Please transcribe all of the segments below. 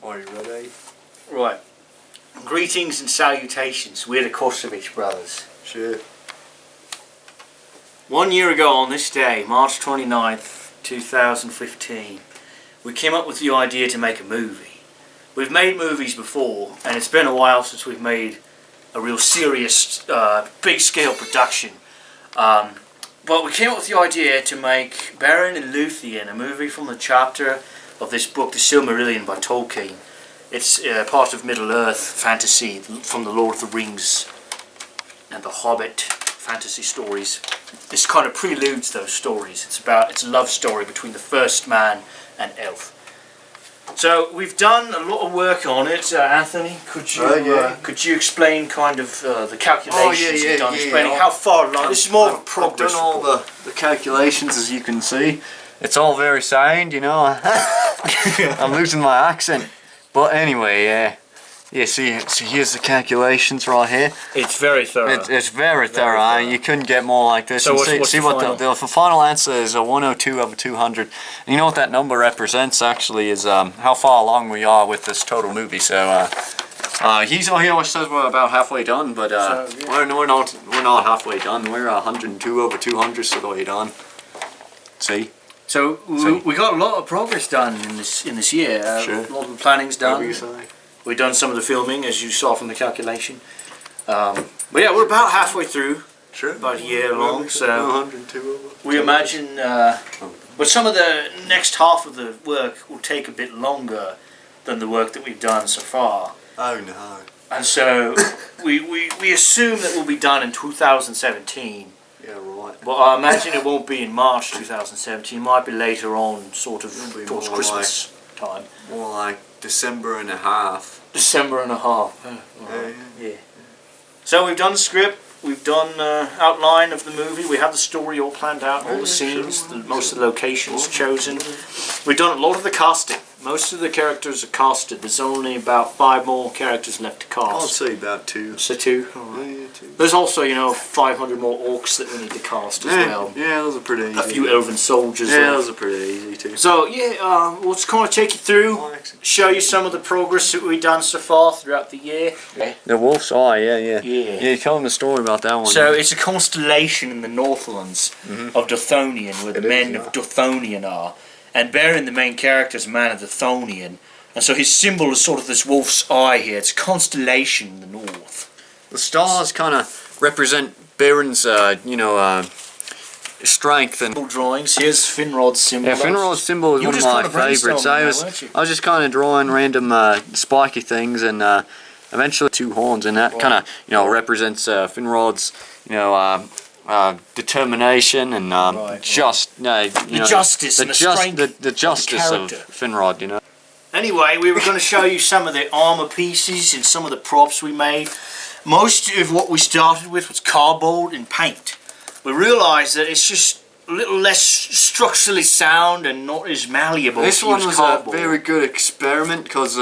Are you ready? Right. Greetings and salutations. We're the Kosovich brothers. Sure. 1 year ago on this day, March 29th, 2015, we came up with the idea to make a movie. We've made movies before, and it's been a while since we've made a real serious, big-scale production. But we came up with the idea to make Beren and Luthien, a movie from the chapter of this book, The Silmarillion by Tolkien. It's part of Middle-earth fantasy from the Lord of the Rings and the Hobbit fantasy stories. This kind of preludes those stories. It's a love story between the first man and elf. So we've done a lot of work on it. Anthony, could you explain kind of the calculations you've done, explaining how far along? This is more of a progress. I've done all the calculations, as you can see. It's all very sound, you know. I'm losing my accent. But anyway, see here's the calculations right here. It's very thorough. It's very thorough. You couldn't get more like this. So see what the final answer is, a 102 over 200. And you know what that number represents actually is how far along we are with this total movie. So he always says we're about halfway done, but we're not halfway done. We're 102 over 200 of the way done. See. So we got a lot of progress done in this year. Sure. A lot of the planning's done. We've done some of the filming, as you saw from the calculation. But yeah, we're about halfway through. Sure. About a year long. So 102 over. we imagine, but some of the next half of the work will take a bit longer than the work that we've done so far. Oh no. And so we assume that we'll be done in 2017. Yeah, right. But I imagine it won't be in March 2017. It might be later on, sort of towards Christmas time. More like December and a half. December and a half. Yeah. So we've done the script. We've done outline of the movie. We have the story all planned out, all the scenes, most of the locations chosen. We've done a lot of the casting. Most of the characters are casted. There's only about 5 more characters left to cast. I'd say about 2. So 2? Yeah, 2. There's also, 500 more orcs that we need to cast as well. Yeah, those are pretty easy. A few elven soldiers. Yeah, those are pretty easy too. So yeah, we'll just kind of take you through, show you some of the progress that we've done so far throughout the year. The Wolf's Eye, yeah. Yeah, tell them a story about that one. So it's a constellation in the Northlands of Dothonian, where the men of Dothonian are. And Beren, the main character, is a man of Dothonian. And so his symbol is sort of this wolf's eye here. It's a constellation in the north. The stars kind of represent Beren's, strength and drawings. Here's Finrod's symbol. Yeah, Finrod's symbol is one of my favourites. I was just kind of drawing random spiky things, and eventually 2 horns, and that kind of represents Finrod's determination and the justice and the strength, the justice of Finrod. Anyway, we were going to show you some of the armor pieces and some of the props we made. Most of what we started with was cardboard and paint. We realised that it's just a little less structurally sound and not as malleable. This one was a very good experiment because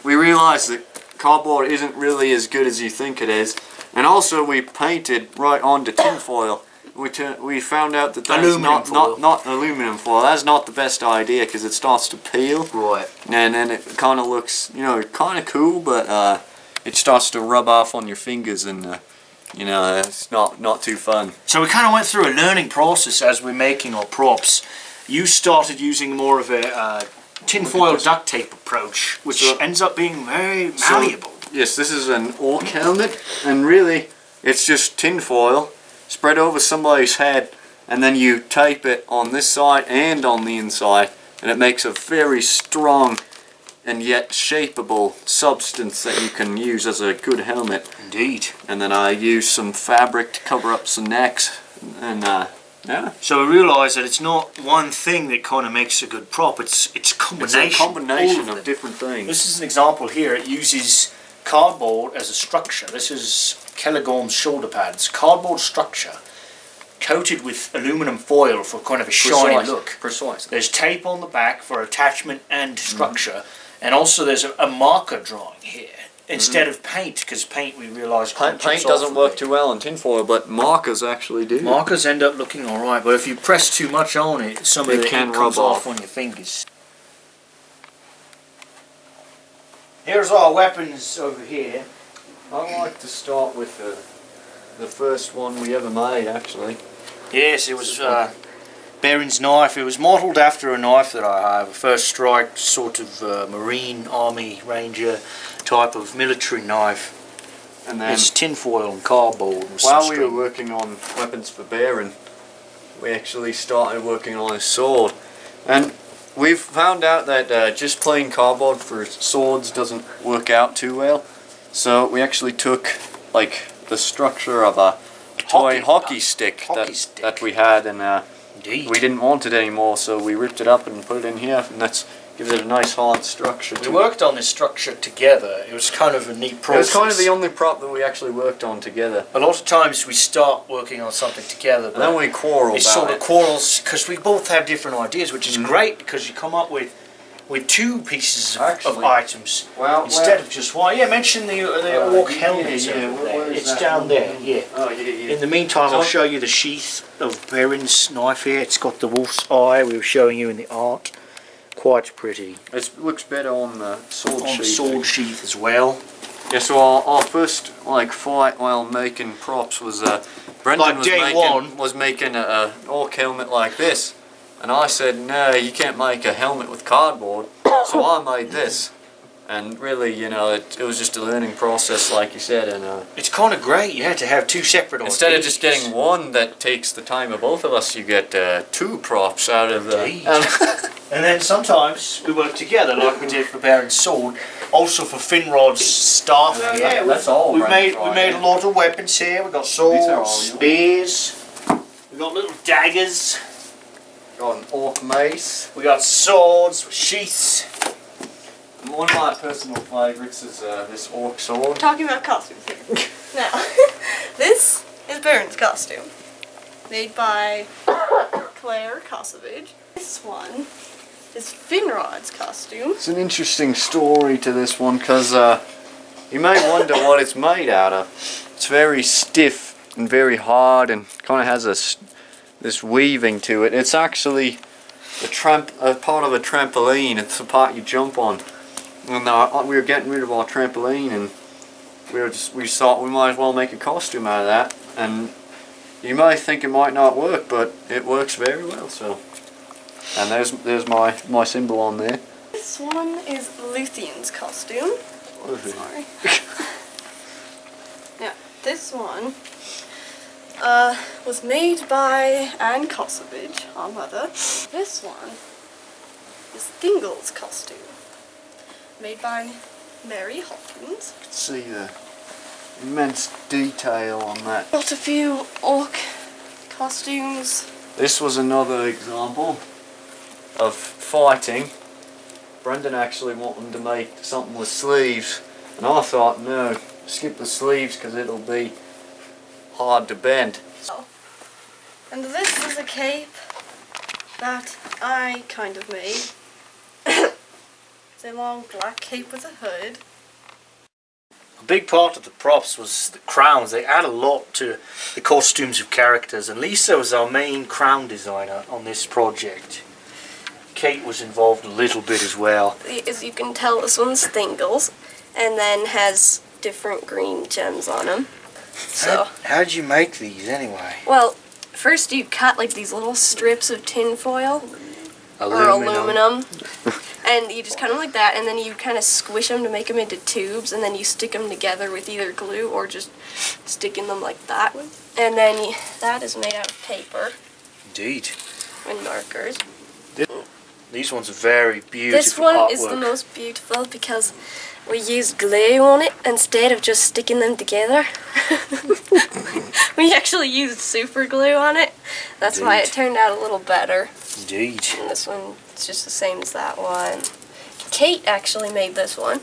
we realised that cardboard isn't really as good as you think it is. And also we painted right onto tinfoil. We found out that that's not aluminum foil. That's not the best idea because it starts to peel. Right. And then it kind of looks, kind of cool, but it starts to rub off on your fingers, and it's not too fun. So we kind of went through a learning process as we're making our props. You started using more of a tinfoil duct tape approach, which ends up being very malleable. Yes, this is an orc helmet, and really it's just tinfoil spread over somebody's head, and then you tape it on this side and on the inside, and it makes a very strong and yet shapeable substance that you can use as a good helmet. Indeed. And then I use some fabric to cover up some necks, and yeah. So we realised that it's not one thing that kind of makes a good prop, it's a combination. It's a combination of different things. This is an example here. It uses cardboard as a structure. This is Kelegorm's shoulder pads. Cardboard structure coated with aluminum foil for kind of a shiny look. Precisely. There's tape on the back for attachment and structure, and also there's a marker drawing here instead of paint, because paint, we realised, paint doesn't work too well in tinfoil, but markers actually do. Markers end up looking alright, but if you press too much on it, some of it can comes rub off on your fingers. Here's our weapons over here. I like to start with the first one we ever made, actually. Yes, it was Baron's knife. It was modelled after a knife that I have, a First Strike sort of Marine Army Ranger type of military knife. And then, It's tinfoil and cardboard. And while some we were string. working on weapons for Baron, we actually started working on his sword. And we've found out that just plain cardboard for swords doesn't work out too well. So we actually took like the structure of a toy hockey stick, that we had, and Indeed. we didn't want it anymore, so we ripped it up and put it in here, and that gives it a nice hard structure. We worked on this structure together. It was kind of a neat It process. was kind of the only prop that we actually worked on together. A lot of times we start working on something together, And then but we quarrel it about sort of it. quarrels because we both have different ideas, which is great because you come up with two pieces of Actually, items Well, instead of just one. Yeah, mention the orc helmets yeah, over there. where is It's that down one? there. Yeah. Oh, yeah. In the meantime, So- I'll show you the sheath of Baron's knife here. It's got the wolf's eye we were showing you in the art. Quite pretty. It looks better on the sword On sheath. the sword sheath as well. Yeah, so our first like fight while making props was Brendan Like was day making one. was making an orc helmet like this, and I said no, you can't make a helmet with cardboard. So I made this, and really, you know, it was just a learning process, like you said, and It's kind of great, yeah, to have two separate instead of ideas. just getting one that takes the time of both of us, you get two props out of the. Indeed. And then sometimes we work together, like we did for Baron's sword. Also for Finrod's staff. Yeah, Yeah, that's all we Brandon's made right, a yeah. lot of weapons here. We got These are all swords, yours. spears. We got little daggers. Got an orc mace. We got swords, sheaths. One of my personal favourites is this orc sword. Talking about costumes here. Now, this is Baron's costume, made by Claire Kosovich. This one is Finrod's costume. It's an interesting story to this one because you may wonder what it's made out of. It's very stiff and very hard and kind of has this weaving to it. It's actually a part of a trampoline. It's the part you jump on. And we were getting rid of our trampoline, and we thought we might as well make a costume out of that. And you may think it might not work, but it works very well. So, and there's my symbol on there. This one is Luthion's costume. Sorry. Yeah, this one was made by Anne Kosovich, our mother. This one is Thingle's costume, made by Mary Hawkins. You can see the immense detail on that. Got a few orc costumes. This was another example of fighting. Brendan actually wanted to make something with sleeves, and I thought, no, skip the sleeves because it'll be hard to bend. And this is a cape that I kind of made. It's a long black cape with a hood. A big part of the props was the crowns. They add a lot to the costumes of characters, and Lisa was our main crown designer on this project. Kate was involved a little bit as well. As you can tell, this one's Thingle's, and then has different green gems on them. So, How did you make these anyway? well, first you cut like these little strips of tin foil or aluminum, and you just cut them like that, and then you kind of squish them to make them into tubes, and then you stick them together with either glue or just sticking them like that. And then that is made out of paper Indeed. and markers. These ones are very beautiful This one artwork. is the most beautiful because we used glue on it instead of just sticking them together. We actually used super glue on it. That's why it Indeed. turned out a little better. Indeed. And this one is just the same as that one. Kate actually made this one.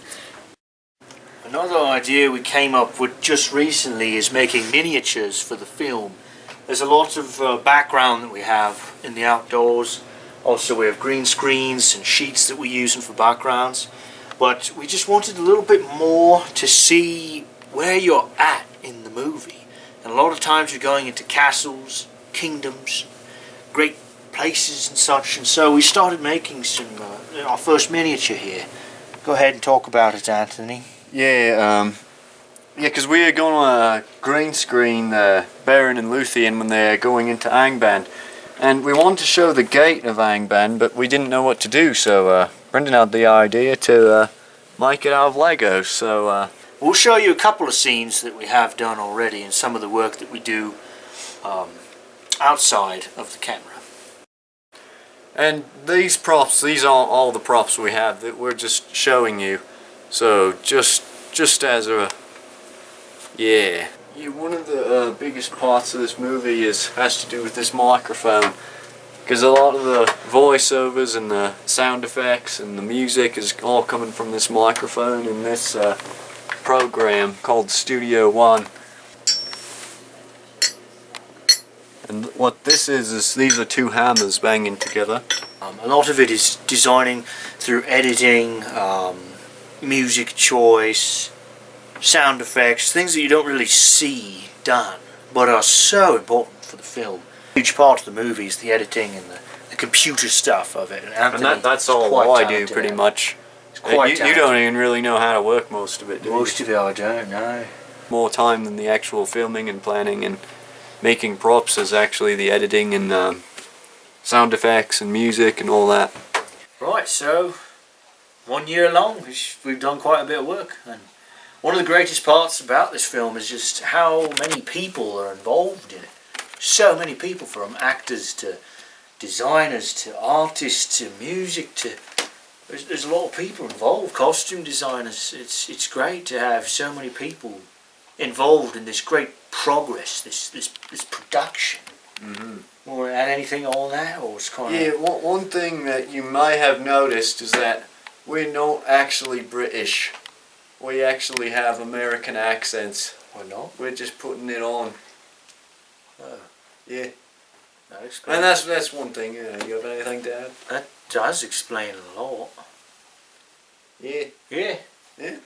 Another idea we came up with just recently is making miniatures for the film. There's a lot of background that we have in the outdoors. Also we have green screens and sheets that we're using for backgrounds. But we just wanted a little bit more to see where you're at in the movie. And a lot of times you're going into castles, kingdoms, great places and such. And so we started making our first miniature here. Go ahead and talk about it, Anthony. Yeah, because we are going to green screen Beren and Luthien when they're going into Angband. And we wanted to show the gate of Angband, but we didn't know what to do, so Brendan had the idea to make it out of Legos. So we'll show you a couple of scenes that we have done already and some of the work that we do outside of the camera. And these props, these aren't all the props we have, that we're just showing you. So just as a, yeah. One of the biggest parts of this movie has to do with this microphone. Because a lot of the voiceovers and the sound effects and the music is all coming from this microphone in this program called Studio One. And what this is these are two hammers banging together. A lot of it is designing through editing, music choice, sound effects, things that you don't really see done, but are so important for the film. A huge part of the movie is the editing and the computer stuff of it. And that's all I do pretty much. You don't even really know how to work most of it, do you? Most of it I don't know. More time than the actual filming and planning and making props is actually the editing and sound effects and music and all that. Right, so 1 year long, we've done quite a bit of work. And one of the greatest parts about this film is just how many people are involved in it. So many people, from actors to designers to artists to music to... There's a lot of people involved, costume designers. It's great to have so many people involved in this great progress, this production. Mm-hmm. Want to add anything on that, or it's kind of... Yeah, one thing that you may have noticed is that we're not actually British. We actually have American accents. We're not? We're just putting it on. Oh. Yeah. That explains. And that's one thing. You have anything to add? That does explain a lot. Yeah. Yeah. Yeah.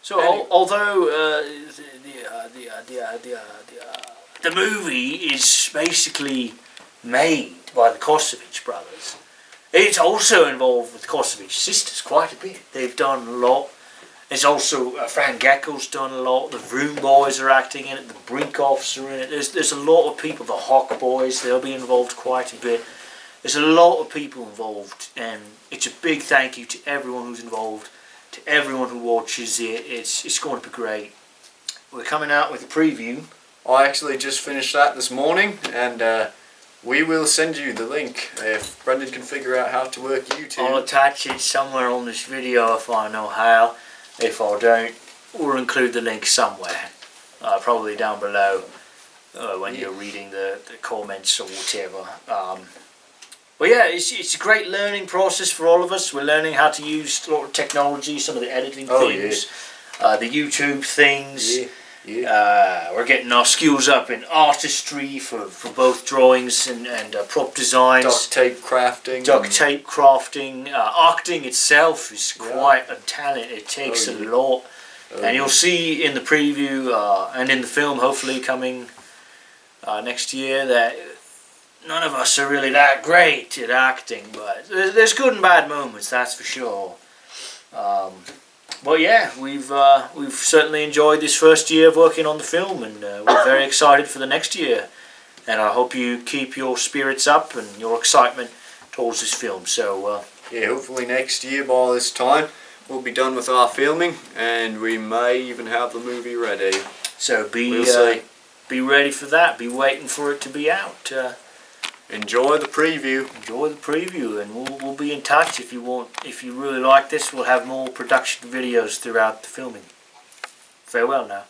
So although the movie is basically made by the Kosovich brothers, it's also involved with the Kosovich sisters quite a bit. They've done a lot. There's also Fran Gekko's done a lot. The Vroom Boys are acting in it. The Brinkoffs are in it. There's a lot of people. The Hawk Boys, they'll be involved quite a bit. There's a lot of people involved, and it's a big thank you to everyone who's involved, to everyone who watches it. It's going to be great. We're coming out with a preview. I actually just finished that this morning, and we will send you the link if Brendan can figure out how to work YouTube. I'll attach it somewhere on this video if I know how. If I don't, we'll include the link somewhere, probably down below when you're reading the comments or whatever. But yeah, it's a great learning process for all of us. We're learning how to use a lot of technology, some of the editing things, the YouTube things. Yeah. We're getting our skills up in artistry for both drawings and prop designs. Duct tape crafting. Acting itself is quite a talent. It takes a lot. And you'll see in the preview and in the film, hopefully coming next year, that none of us are really that great at acting. But there's good and bad moments, that's for sure. Well, yeah, we've certainly enjoyed this first year of working on the film, and we're very excited for the next year. And I hope you keep your spirits up and your excitement towards this film. So yeah, hopefully next year by this time we'll be done with our filming, and we may even have the movie ready. So be ready for that. Be waiting for it to be out. Enjoy the preview. Enjoy the preview, and we'll be in touch if you want. If you really like this, we'll have more production videos throughout the filming. Farewell now.